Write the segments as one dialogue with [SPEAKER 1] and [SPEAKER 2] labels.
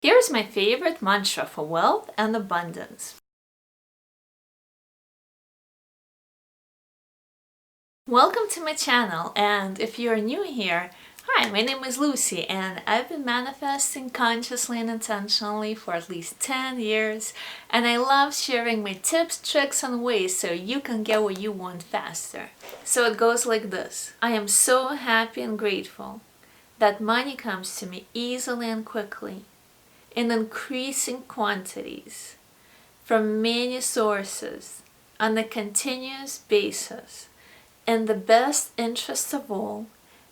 [SPEAKER 1] Here's my favorite mantra for wealth and abundance. Welcome to my channel, and if you're new here, hi, my name is Lucy and I've been manifesting consciously and intentionally for at least 10 years, and I love sharing my tips, tricks and ways so you can get what you want faster. So it goes like this. I am so happy and grateful that money comes to me easily and quickly in increasing quantities from many sources on a continuous basis, in the best interest of all,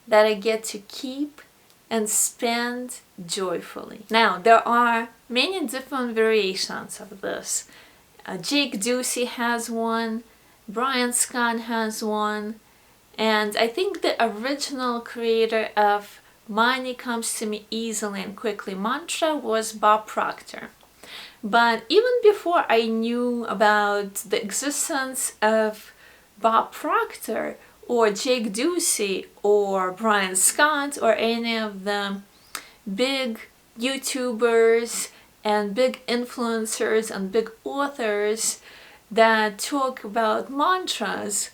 [SPEAKER 1] that I get to keep and spend joyfully. Now, there are many different variations of this. Jake Ducey has one, Brian Scott has one, and I think the original creator of Money Comes to Me Easily and Quickly mantra was Bob Proctor. But even before I knew about the existence of Bob Proctor or Jake Ducey or Brian Scott or any of the big YouTubers and big influencers and big authors that talk about mantras,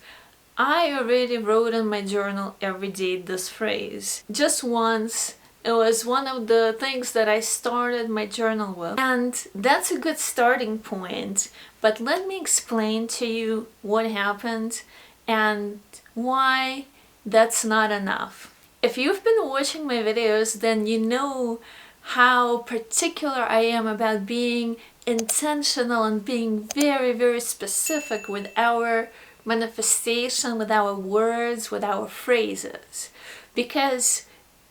[SPEAKER 1] I already wrote in my journal every day this phrase. Just once, it was one of the things that I started my journal with. And that's a good starting point. But let me explain to you what happened and why that's not enough. If you've been watching my videos, then you know how particular I am about being intentional and being very, very specific with our manifestation, with our words, with our phrases. Because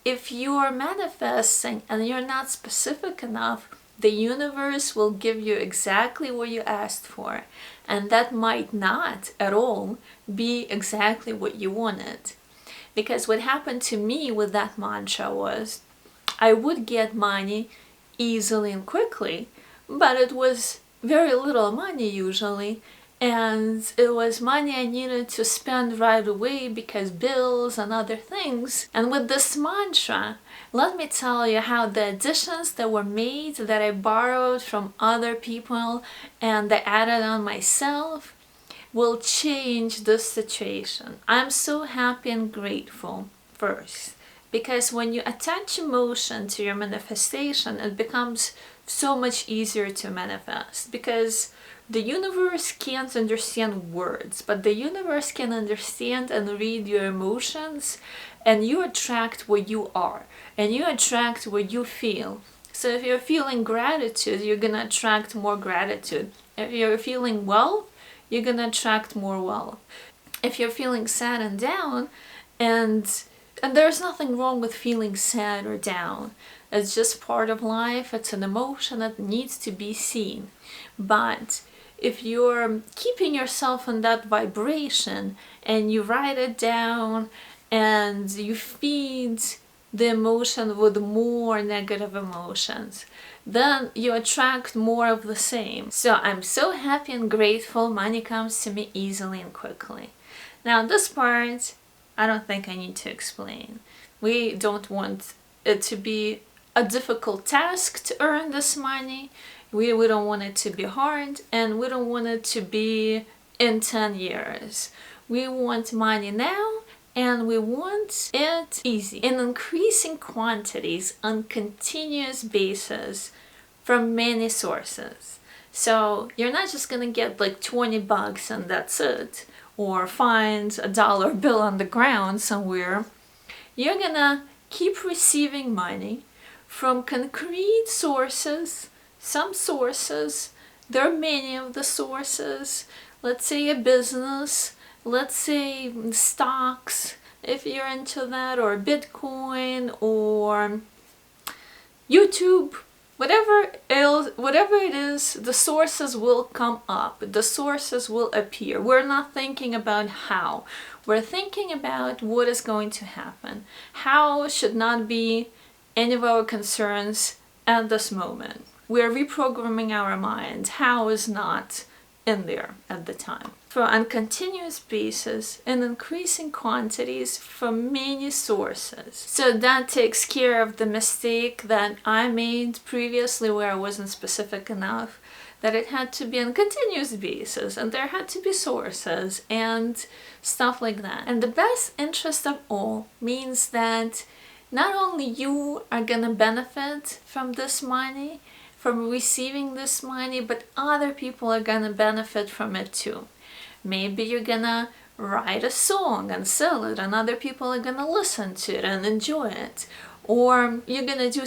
[SPEAKER 1] if you are manifesting and you're not specific enough, the universe will give you exactly what you asked for, and that might not at all be exactly what you wanted. Because what happened to me with that mantra was I would get money easily and quickly, but it was very little money usually, and it was money I needed to spend right away because bills and other things. And with this mantra, let me tell you how the additions that were made, that I borrowed from other people and I added on myself, will change this situation. I'm so happy and grateful first, because when you attach emotion to your manifestation, it becomes so much easier to manifest, because the universe can't understand words, but the universe can understand and read your emotions, and you attract what you are, and you attract what you feel. So if you're feeling gratitude, you're gonna attract more gratitude. If you're feeling wealth, you're gonna attract more wealth. If you're feeling sad and down, and there's nothing wrong with feeling sad or down. It's just part of life. It's an emotion that needs to be seen. But if you're keeping yourself in that vibration and you write it down and you feed the emotion with more negative emotions, then you attract more of the same. So I'm so happy and grateful money comes to me easily and quickly. Now this part, I don't think I need to explain. We don't want it to be a difficult task to earn this money. We don't want it to be hard, and we don't want it to be in 10 years. We want money now, and we want it easy, in increasing quantities on continuous basis from many sources. So you're not just gonna get like 20 bucks and that's it, or find a dollar bill on the ground somewhere. You're gonna keep receiving money from concrete sources. Some sources, there are many of the sources. Let's say a business, let's say stocks, if you're into that, or Bitcoin, or YouTube, whatever it is, the sources will come up, the sources will appear. We're not thinking about how, we're thinking about what is going to happen. How should not be any of our concerns at this moment. We're reprogramming our mind. How is not in there at the time. For on continuous basis in increasing quantities from many sources. So that takes care of the mistake that I made previously where I wasn't specific enough, that it had to be on continuous basis and there had to be sources and stuff like that. And the best interest of all means that not only you are gonna benefit from this money, from receiving this money, but other people are gonna benefit from it too. Maybe you're gonna write a song and sell it and other people are gonna listen to it and enjoy it. Or you're gonna do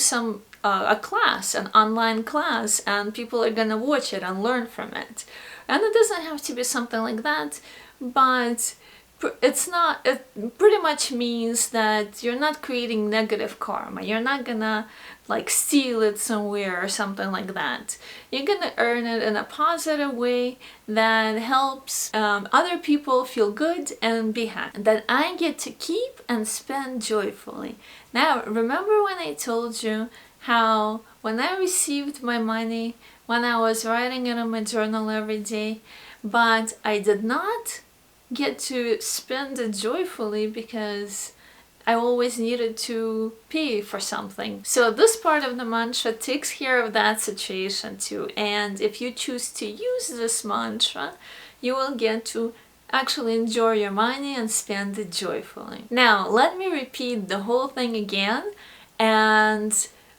[SPEAKER 1] a class, an online class, and people are gonna watch it and learn from it. And it doesn't have to be something like that, but it pretty much means that you're not creating negative karma. You're not gonna like steal it somewhere or something like that. You're gonna earn it in a positive way that helps other people feel good and be happy, that I get to keep and spend joyfully. Now, remember when I told you how when I received my money, when I was writing it in my journal every day, but I did not get to spend it joyfully because I always needed to pay for something. So this part of the mantra takes care of that situation too. And if you choose to use this mantra, you will get to actually enjoy your money and spend it joyfully. Now, let me repeat the whole thing again and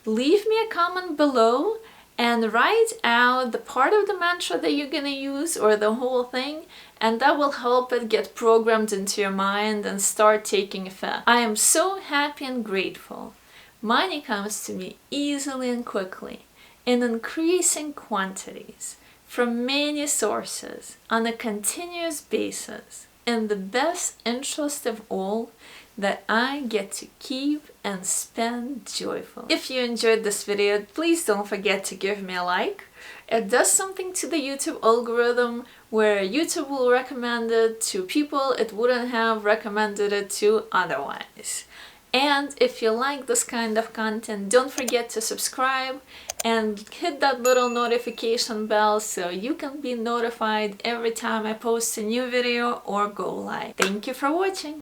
[SPEAKER 1] leave me a comment below and write out the part of the mantra that you're gonna use or the whole thing, and that will help it get programmed into your mind and start taking effect. I am so happy and grateful. Money comes to me easily and quickly in increasing quantities from many sources on a continuous basis in the best interest of all, that I get to keep and spend joyfully. If you enjoyed this video, please don't forget to give me a like. It does something to the YouTube algorithm where YouTube will recommend it to people it wouldn't have recommended it to otherwise. And if you like this kind of content, don't forget to subscribe and hit that little notification bell so you can be notified every time I post a new video or go live. Thank you for watching!